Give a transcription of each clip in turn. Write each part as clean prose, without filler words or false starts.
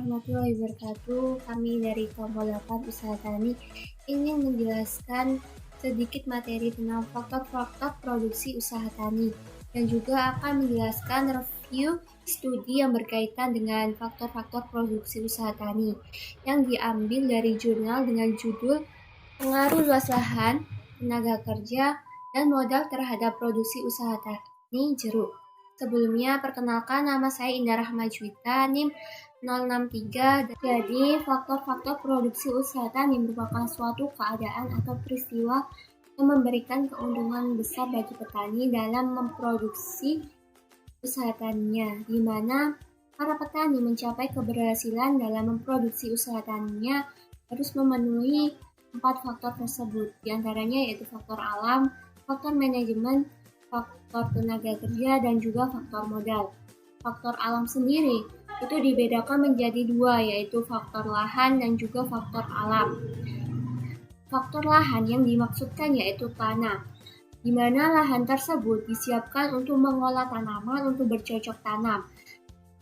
warahmatullahi wabarakatuh. Kami dari Kelompok 8 Usaha Tani ingin menjelaskan sedikit materi tentang faktor-faktor produksi usaha tani dan juga akan menjelaskan review studi yang berkaitan dengan faktor-faktor produksi usaha tani yang diambil dari jurnal dengan judul Pengaruh Luas Lahan, Tenaga Kerja, dan Modal Terhadap Produksi Usaha Tani Jeruk. Sebelumnya, perkenalkan nama saya Indah Rahma Juwita, NIM 063. Jadi, faktor-faktor produksi usaha tani merupakan suatu keadaan atau peristiwa yang memberikan keuntungan besar bagi petani dalam memproduksi usaha taninya, di mana para petani mencapai keberhasilan dalam memproduksi usaha taninya harus memenuhi 4 faktor tersebut, diantaranya yaitu faktor alam, faktor manajemen, faktor tenaga kerja, dan juga faktor modal. Faktor alam sendiri itu dibedakan menjadi 2, yaitu faktor lahan dan juga faktor alam. Faktor lahan yang dimaksudkan yaitu tanah, di mana lahan tersebut disiapkan untuk mengolah tanaman untuk bercocok tanam.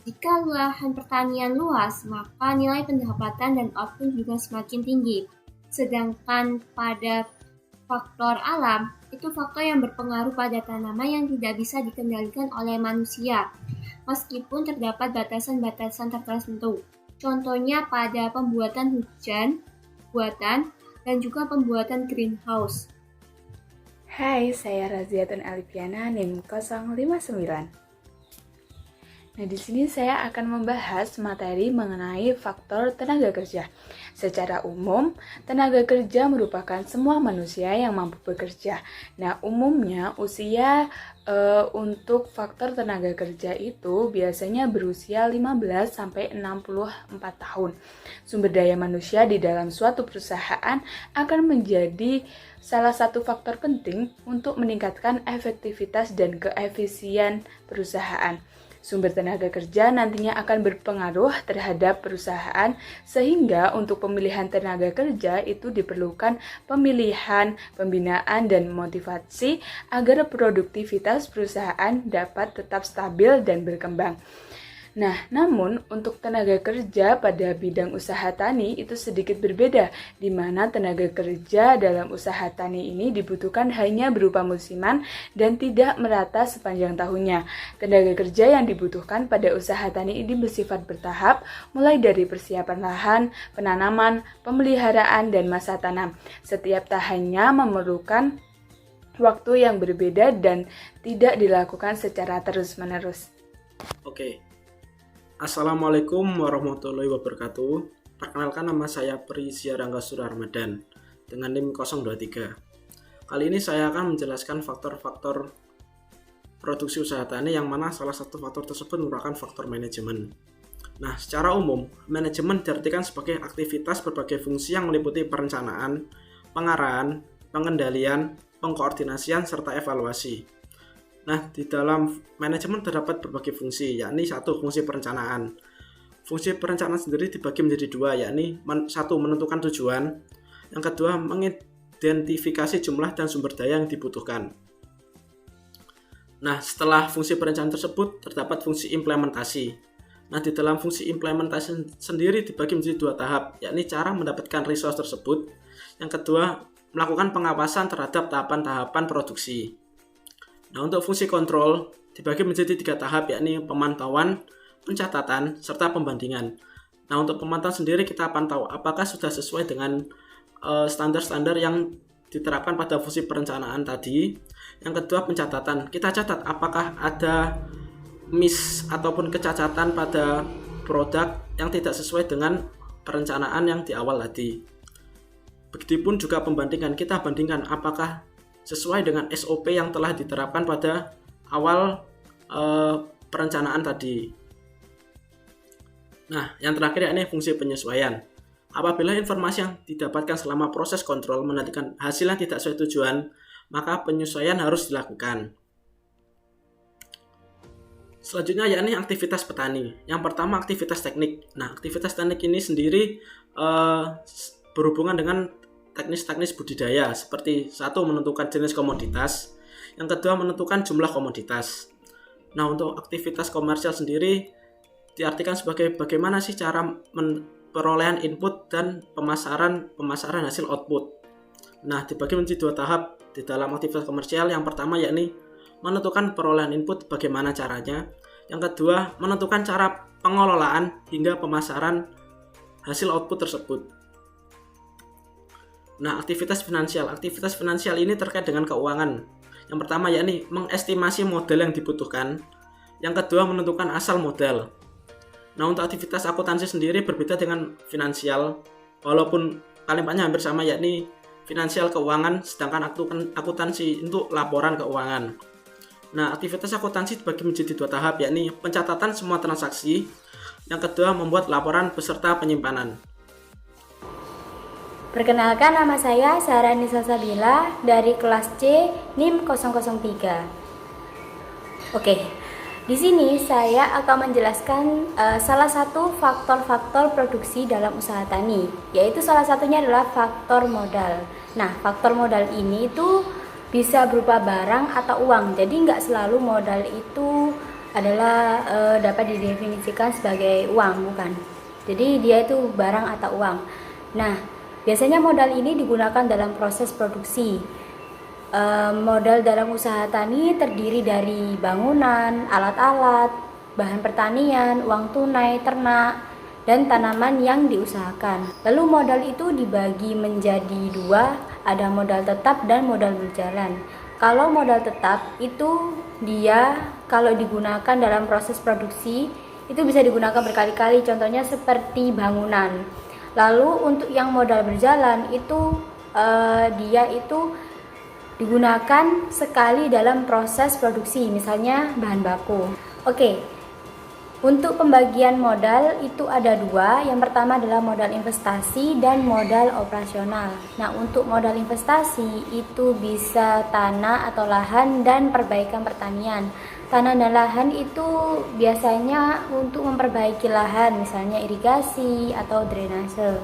Jika lahan pertanian luas, maka nilai pendapatan dan output juga semakin tinggi. Sedangkan pada faktor alam, itu faktor yang berpengaruh pada tanaman yang tidak bisa dikendalikan oleh manusia, meskipun terdapat batasan-batasan tertentu. Contohnya pada pembuatan hujan, buatan, dan juga pembuatan greenhouse. Hai, saya Raziatun Alifiana, NIM 059. Nah, di sini saya akan membahas materi mengenai faktor tenaga kerja. Secara umum, tenaga kerja merupakan semua manusia yang mampu bekerja. Nah, umumnya usia untuk faktor tenaga kerja itu biasanya berusia 15 sampai 64 tahun. Sumber daya manusia di dalam suatu perusahaan akan menjadi salah satu faktor penting untuk meningkatkan efektivitas dan keefisien perusahaan. Sumber tenaga kerja nantinya akan berpengaruh terhadap perusahaan, sehingga untuk pemilihan tenaga kerja itu diperlukan pemilihan, pembinaan, dan motivasi agar produktivitas perusahaan dapat tetap stabil dan berkembang. Nah, namun untuk tenaga kerja pada bidang usaha tani itu sedikit berbeda, di mana tenaga kerja dalam usaha tani ini dibutuhkan hanya berupa musiman dan tidak merata sepanjang tahunnya. Tenaga kerja yang dibutuhkan pada usaha tani ini bersifat bertahap, mulai dari persiapan lahan, penanaman, pemeliharaan, dan masa tanam. Setiap tahapnya memerlukan waktu yang berbeda dan tidak dilakukan secara terus-menerus. Oke. Assalamualaikum warahmatullahi wabarakatuh. Perkenalkan, nama saya Pri Siarangga Surah Ramadan dengan NIM 023. Kali ini saya akan menjelaskan faktor-faktor produksi usaha tani yang mana salah satu faktor tersebut merupakan faktor manajemen. Nah, secara umum, manajemen diartikan sebagai aktivitas berbagai fungsi yang meliputi perencanaan, pengarahan, pengendalian, pengkoordinasian, serta evaluasi. Nah, di dalam manajemen terdapat berbagai fungsi, yakni 1. Fungsi perencanaan. Fungsi perencanaan sendiri dibagi menjadi 2, yakni 1. Menentukan tujuan, yang kedua mengidentifikasi jumlah dan sumber daya yang dibutuhkan. Nah, setelah fungsi perencanaan tersebut terdapat fungsi implementasi. Nah, di dalam fungsi implementasi sendiri dibagi menjadi 2 tahap, yakni cara mendapatkan resource tersebut. Yang kedua, melakukan pengawasan terhadap tahapan-tahapan produksi. Nah, untuk fungsi kontrol dibagi menjadi 3 tahap, yakni pemantauan, pencatatan, serta pembandingan. Nah, untuk pemantauan sendiri kita pantau apakah sudah sesuai dengan standar-standar yang diterapkan pada fungsi perencanaan tadi. Yang kedua, pencatatan. Kita catat apakah ada miss ataupun kecacatan pada produk yang tidak sesuai dengan perencanaan yang di awal tadi. Begitupun juga pembandingan. Kita bandingkan apakah sesuai dengan SOP yang telah diterapkan pada awal perencanaan tadi. Nah, yang terakhir yakni fungsi penyesuaian. Apabila informasi yang didapatkan selama proses kontrol menandakan hasil yang tidak sesuai tujuan, maka penyesuaian harus dilakukan. Selanjutnya yakni aktivitas petani. Yang pertama, aktivitas teknik. Nah, aktivitas teknik ini sendiri berhubungan dengan teknis-teknis budidaya, seperti 1. Menentukan jenis komoditas, yang kedua menentukan jumlah komoditas. Nah, untuk aktivitas komersial sendiri diartikan sebagai bagaimana sih cara perolehan input dan pemasaran hasil output. Nah, dibagi menjadi dua tahap di dalam aktivitas komersial. Yang pertama yakni menentukan perolehan input bagaimana caranya. Yang kedua, menentukan cara pengelolaan hingga pemasaran hasil output tersebut. Nah, aktivitas finansial ini terkait dengan keuangan. Yang pertama yakni mengestimasi modal yang dibutuhkan. Yang kedua, menentukan asal modal. Nah, untuk aktivitas akuntansi sendiri berbeda dengan finansial, walaupun kalimatnya hampir sama yakni finansial keuangan, sedangkan akuntansi untuk laporan keuangan. Nah, aktivitas akuntansi dibagi menjadi dua tahap yakni pencatatan semua transaksi, yang kedua membuat laporan beserta penyimpanan. Perkenalkan, nama saya Sarah Nisa Sabila dari kelas C NIM 003. Oke. Di sini saya akan menjelaskan salah satu faktor-faktor produksi dalam usaha tani, yaitu salah satunya adalah faktor modal. Nah, faktor modal ini itu bisa berupa barang atau uang. Jadi nggak selalu modal itu adalah dapat didefinisikan sebagai uang, bukan. Jadi dia itu barang atau uang. Nah, biasanya modal ini digunakan dalam proses produksi. Modal dalam usaha tani terdiri dari bangunan, alat-alat, bahan pertanian, uang tunai, ternak, dan tanaman yang diusahakan. Lalu modal itu dibagi menjadi dua, ada modal tetap dan modal berjalan. Kalau modal tetap itu dia kalau digunakan dalam proses produksi itu bisa digunakan berkali-kali, contohnya seperti bangunan. Lalu untuk yang modal berjalan itu dia itu digunakan sekali dalam proses produksi, misalnya bahan baku. Oke, untuk pembagian modal itu ada dua. Yang pertama adalah modal investasi dan modal operasional. Nah, untuk modal investasi itu bisa tanah atau lahan dan perbaikan pertanian. Tanah dan lahan itu biasanya untuk memperbaiki lahan, misalnya irigasi atau drainase.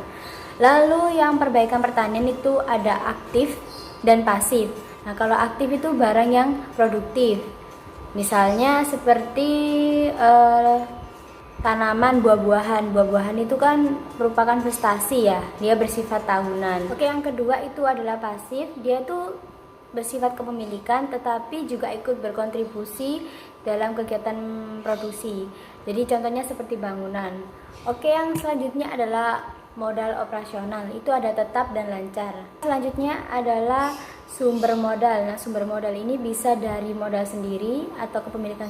Lalu yang perbaikan pertanian itu ada aktif dan pasif. Nah, kalau aktif itu barang yang produktif, misalnya seperti tanaman buah-buahan itu kan merupakan investasi ya, dia bersifat tahunan. Oke, yang kedua itu adalah pasif, dia tuh bersifat kepemilikan tetapi juga ikut berkontribusi dalam kegiatan produksi. Jadi contohnya seperti bangunan. Oke, yang selanjutnya adalah modal operasional, itu ada tetap dan lancar. Selanjutnya adalah sumber modal. Nah, sumber modal ini bisa dari modal sendiri atau kepemilikan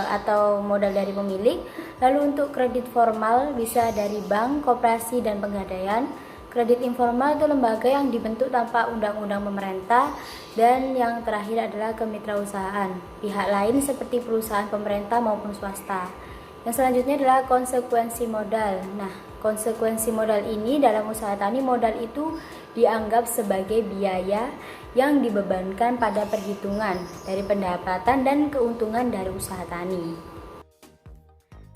atau modal dari pemilik. Lalu untuk kredit formal bisa dari bank, koperasi dan pegadaian. Kredit informal itu lembaga yang dibentuk tanpa undang-undang pemerintah. Dan yang terakhir adalah kemitrausahaan, pihak lain seperti perusahaan pemerintah maupun swasta. Yang selanjutnya adalah konsekuensi modal. Nah, konsekuensi modal ini dalam usaha tani, modal itu dianggap sebagai biaya yang dibebankan pada perhitungan dari pendapatan dan keuntungan dari usaha tani.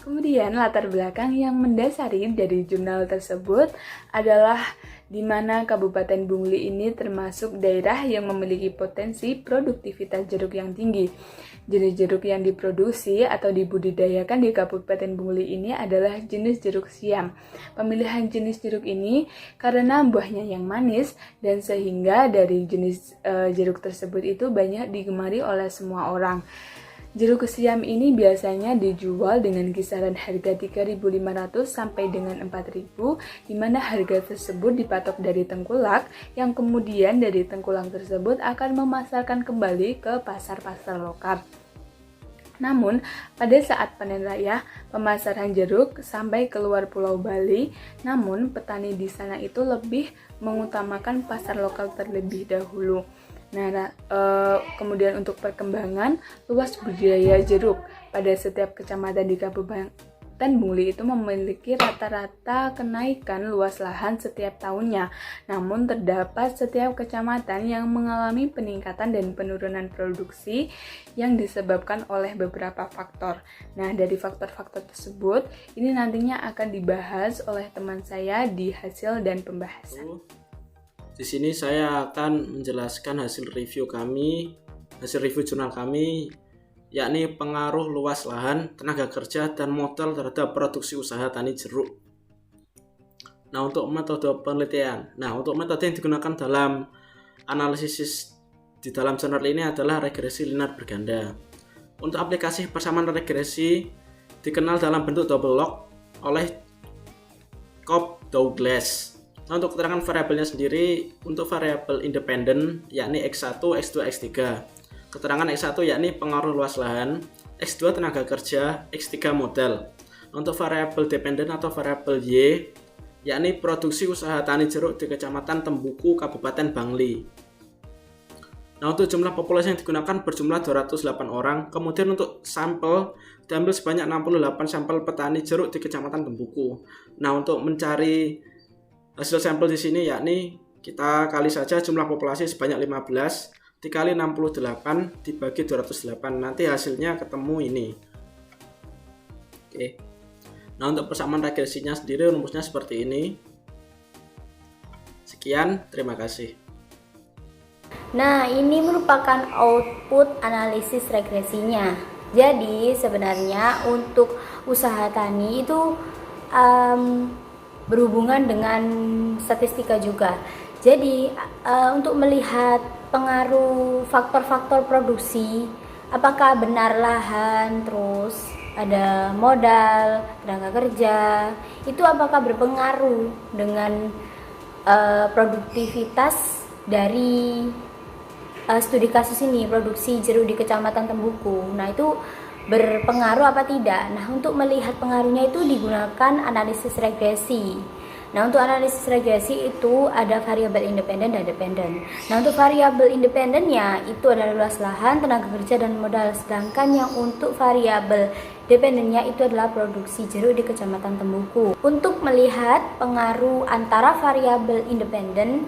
Kemudian latar belakang yang mendasari dari jurnal tersebut adalah di mana Kabupaten Bungli ini termasuk daerah yang memiliki potensi produktivitas jeruk yang tinggi. Jenis jeruk yang diproduksi atau dibudidayakan di Kabupaten Bungli ini adalah jenis jeruk siam. Pemilihan jenis jeruk ini karena buahnya yang manis dan sehingga dari jenis jeruk tersebut itu banyak digemari oleh semua orang. Jeruk siam ini biasanya dijual dengan kisaran harga 3.500 sampai dengan 4.000, di mana harga tersebut dipatok dari tengkulak, yang kemudian dari tengkulak tersebut akan memasarkan kembali ke pasar-pasar lokal. Namun, pada saat panen raya, pemasaran jeruk sampai keluar Pulau Bali, namun petani di sana itu lebih mengutamakan pasar lokal terlebih dahulu. Nah, kemudian untuk perkembangan luas budidaya jeruk pada setiap kecamatan di Kabupaten Bungli itu memiliki rata-rata kenaikan luas lahan setiap tahunnya. Namun terdapat setiap kecamatan yang mengalami peningkatan dan penurunan produksi yang disebabkan oleh beberapa faktor. Nah, dari faktor-faktor tersebut ini nantinya akan dibahas oleh teman saya di hasil dan pembahasan. Di sini saya akan menjelaskan hasil review jurnal kami yakni pengaruh luas lahan, tenaga kerja, dan modal terhadap produksi usaha tani jeruk. Nah, untuk metode penelitian. Nah, untuk metode yang digunakan dalam analisis di dalam jurnal ini adalah regresi linear berganda. Untuk aplikasi persamaan regresi dikenal dalam bentuk double log oleh Cobb Douglas. Nah, untuk keterangan variabelnya sendiri, untuk variabel independen yakni X1, X2, X3. Keterangan X1 yakni pengaruh luas lahan, X2 tenaga kerja, X3 modal. Untuk variabel dependen atau variabel Y yakni produksi usaha tani jeruk di Kecamatan Tembuku, Kabupaten Bangli. Nah, untuk jumlah populasi yang digunakan berjumlah 208 orang. Kemudian untuk sampel diambil sebanyak 68 sampel petani jeruk di Kecamatan Tembuku. Nah, untuk mencari hasil sampel di sini yakni kita kali saja jumlah populasi sebanyak 15 dikali 68 dibagi 208. Nanti hasilnya ketemu ini. Oke. Nah, untuk persamaan regresinya sendiri rumusnya seperti ini. Sekian, terima kasih. Nah, ini merupakan output analisis regresinya. Jadi, sebenarnya untuk usaha tani itu berhubungan dengan statistika juga. Jadi, untuk melihat pengaruh faktor-faktor produksi, apakah benar lahan, terus ada modal, tenaga kerja, itu apakah berpengaruh dengan produktivitas dari studi kasus ini, produksi jeruk di Kecamatan Tembuku. Nah, itu berpengaruh apa tidak? Nah, untuk melihat pengaruhnya itu digunakan analisis regresi. Nah, untuk analisis regresi itu ada variabel independen dan dependen. Nah, untuk variabel independennya itu adalah luas lahan, tenaga kerja, dan modal. Sedangkan yang untuk variabel dependennya itu adalah produksi jeruk di Kecamatan Tembuku. Untuk melihat pengaruh antara variabel independen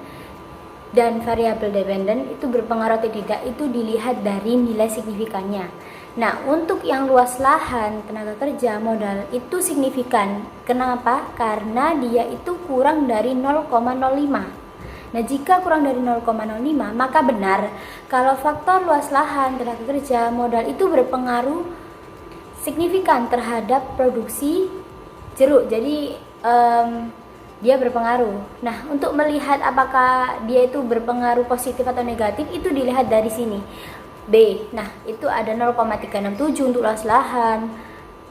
dan variabel dependen itu berpengaruh atau tidak, itu dilihat dari nilai signifikannya. Nah, untuk yang luas lahan, tenaga kerja, modal itu signifikan. Kenapa? Karena dia itu kurang dari 0,05. Nah, jika kurang dari 0,05, maka benar kalau faktor luas lahan, tenaga kerja, modal itu berpengaruh signifikan terhadap produksi jeruk. Jadi dia berpengaruh. Nah, untuk melihat apakah dia itu berpengaruh positif atau negatif itu dilihat dari sini. B. Nah, itu ada 0,367 untuk luas lahan,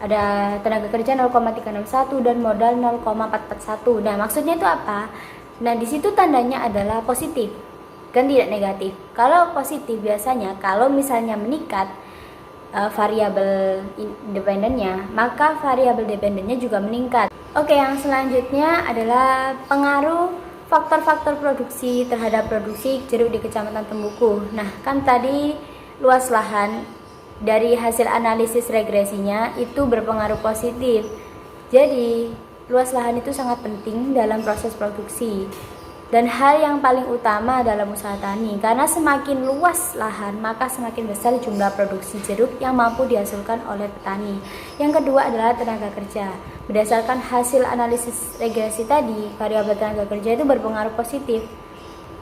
ada tenaga kerja 0,361 dan modal 0,441. Nah, maksudnya itu apa? Nah, di situ tandanya adalah positif, kan tidak negatif. Kalau positif biasanya kalau misalnya meningkat variabel independennya, maka variabel dependennya juga meningkat. Oke, yang selanjutnya adalah pengaruh faktor-faktor produksi terhadap produksi jeruk di Kecamatan Tembuku. Nah, kan tadi luas lahan dari hasil analisis regresinya itu berpengaruh positif. Jadi, luas lahan itu sangat penting dalam proses produksi. Dan hal yang paling utama dalam usaha tani, karena semakin luas lahan, maka semakin besar jumlah produksi jeruk yang mampu dihasilkan oleh petani. Yang kedua adalah tenaga kerja. Berdasarkan hasil analisis regresi tadi, variabel tenaga kerja itu berpengaruh positif.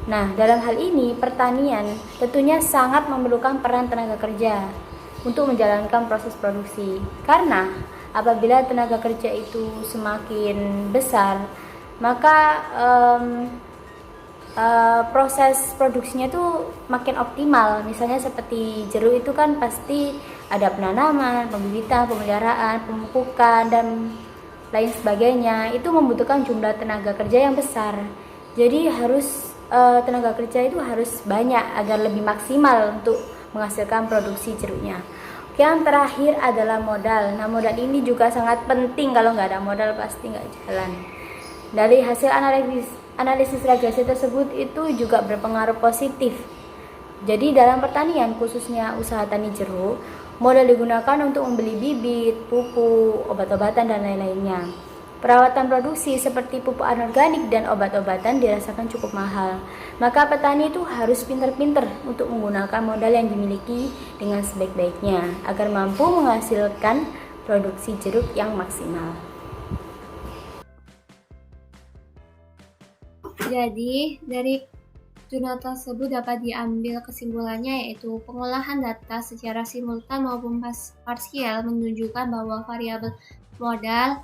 Nah, dalam hal ini, pertanian tentunya sangat memerlukan peran tenaga kerja untuk menjalankan proses produksi. Karena apabila tenaga kerja itu semakin besar, maka proses produksinya itu makin optimal. Misalnya seperti jeruk itu kan pasti ada penanaman, pembibitan, pemeliharaan, pemupukan, dan lain sebagainya. Itu membutuhkan jumlah tenaga kerja yang besar. Jadi harus tenaga kerja itu harus banyak agar lebih maksimal untuk menghasilkan produksi jeruknya. Yang terakhir adalah modal. Nah, modal ini juga sangat penting. Kalau nggak ada modal pasti nggak jalan. Dari hasil analisis regresi tersebut itu juga berpengaruh positif. Jadi dalam pertanian, khususnya usaha tani jeruk, modal digunakan untuk membeli bibit, pupuk, obat-obatan, dan lain-lainnya. Perawatan produksi seperti pupuk anorganik dan obat-obatan dirasakan cukup mahal. Maka petani itu harus pintar-pintar untuk menggunakan modal yang dimiliki dengan sebaik-baiknya agar mampu menghasilkan produksi jeruk yang maksimal. Jadi, dari Jurnal tersebut dapat diambil kesimpulannya yaitu pengolahan data secara simultan maupun parsial menunjukkan bahwa variabel modal,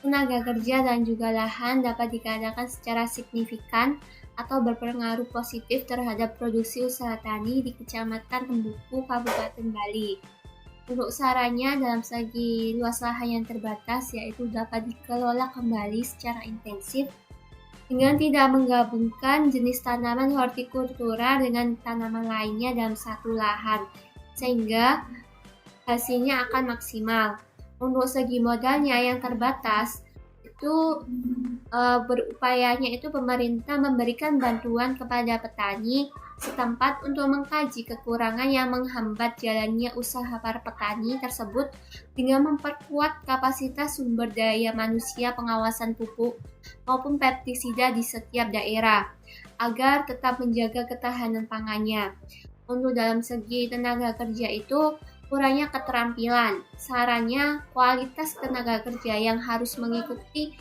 tenaga kerja, dan juga lahan dapat dikatakan secara signifikan atau berpengaruh positif terhadap produksi usaha tani di Kecamatan Tembuku, Kabupaten Bali. Untuk sarannya dalam segi luas lahan yang terbatas yaitu dapat dikelola kembali secara intensif dengan tidak menggabungkan jenis tanaman hortikultura dengan tanaman lainnya dalam satu lahan, sehingga hasilnya akan maksimal. Untuk segi modalnya yang terbatas, itu berupayanya itu pemerintah memberikan bantuan kepada petani setempat untuk mengkaji kekurangan yang menghambat jalannya usaha para petani tersebut dengan memperkuat kapasitas sumber daya manusia pengawasan pupuk maupun pestisida di setiap daerah agar tetap menjaga ketahanan pangannya. Untuk dalam segi tenaga kerja itu kurangnya keterampilan. Sarannya kualitas tenaga kerja yang harus mengikuti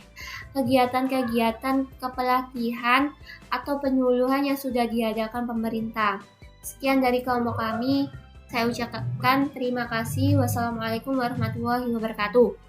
kegiatan-kegiatan kepelatihan atau penyuluhan yang sudah diadakan pemerintah. Sekian dari kelompok kami. Saya ucapkan terima kasih. Wassalamualaikum warahmatullahi wabarakatuh.